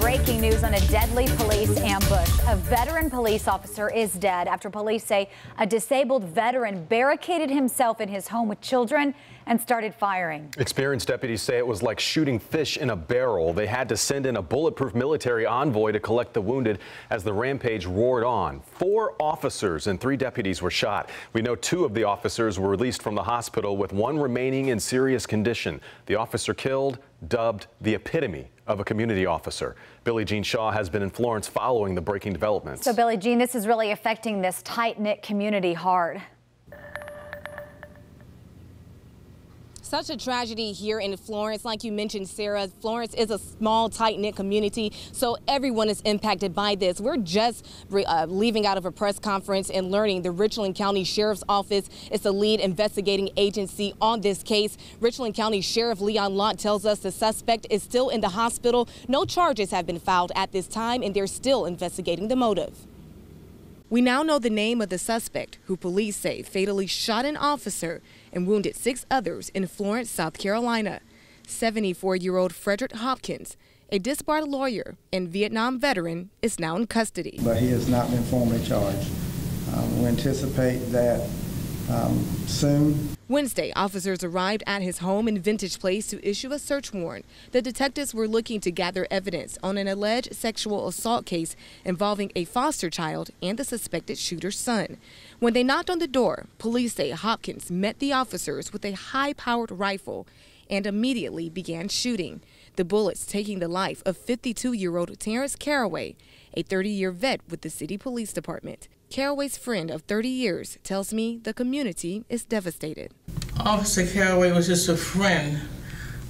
Breaking news on a deadly police ambush. A veteran police officer is dead after police say a disabled veteran barricaded himself in his home with children and started firing. Experienced deputies say it was like shooting fish in a barrel. They had to send in a bulletproof military envoy to collect the wounded as the rampage roared on. 4 officers and 3 deputies were shot. We know 2 of the officers were released from the hospital, with 1 remaining in serious condition. The officer killed, dubbed the epitome of a community officer. Billie Jean Shaw has been in Florence following the breaking developments. So Billie Jean, this is really affecting this tight-knit community hard. Such a tragedy here in Florence. Like you mentioned, Sarah, Florence is a small, tight-knit community, so everyone is impacted by this. We're just leaving out of a press conference and learning the Richland County Sheriff's Office is the lead investigating agency on this case. Richland County Sheriff Leon Lott tells us the suspect is still in the hospital. No charges have been filed at this time, and they're still investigating the motive. We now know the name of the suspect, who police say fatally shot an officer and wounded 6 others in Florence, South Carolina. 74-year-old Frederick Hopkins, a disbarred lawyer and Vietnam veteran, is now in custody. But he has not been formally charged. We anticipate that soon. Wednesday, officers arrived at his home in Vintage Place to issue a search warrant. The detectives were looking to gather evidence on an alleged sexual assault case involving a foster child and the suspected shooter's son. When they knocked on the door, police say Hopkins met the officers with a high-powered rifle and immediately began shooting, the bullets taking the life of 52-year-old Terrence Caraway, a 30-year vet with the city police department. Caraway's friend of 30 years tells me the community is devastated. Officer Caraway was just a friend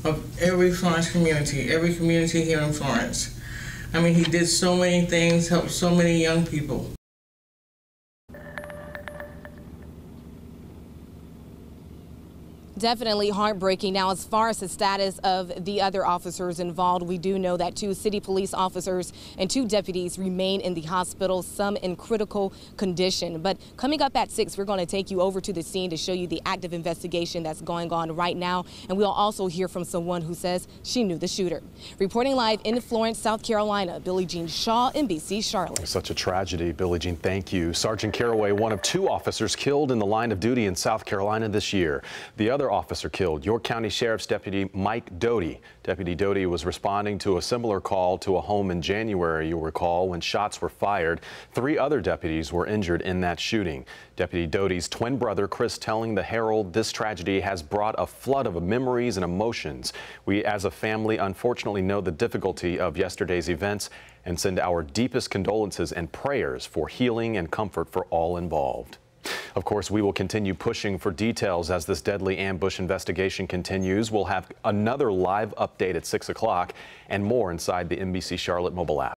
of every Florence community, every community here in Florence. I mean, he did so many things, helped so many young people. Definitely heartbreaking. Now, as far as the status of the other officers involved, we do know that 2 city police officers and 2 deputies remain in the hospital, some in critical condition. But coming up at 6, we're going to take you over to the scene to show you the active investigation that's going on right now. And we'll also hear from someone who says she knew the shooter. Reporting live in Florence, South Carolina, Billie Jean Shaw, NBC Charlotte. Such a tragedy, Billie Jean. Thank you. Sergeant Caraway, one of 2 officers killed in the line of duty in South Carolina this year. The other officer killed, York County Sheriff's Deputy Mike Doty. Deputy Doty was responding to a similar call to a home in January, you'll recall, when shots were fired. 3 other deputies were injured in that shooting. Deputy Doty's twin brother, Chris, telling the Herald this tragedy has brought a flood of memories and emotions. We, as a family, unfortunately know the difficulty of yesterday's events and send our deepest condolences and prayers for healing and comfort for all involved. Of course, we will continue pushing for details as this deadly ambush investigation continues. We'll have another live update at 6 o'clock and more inside the NBC Charlotte mobile app.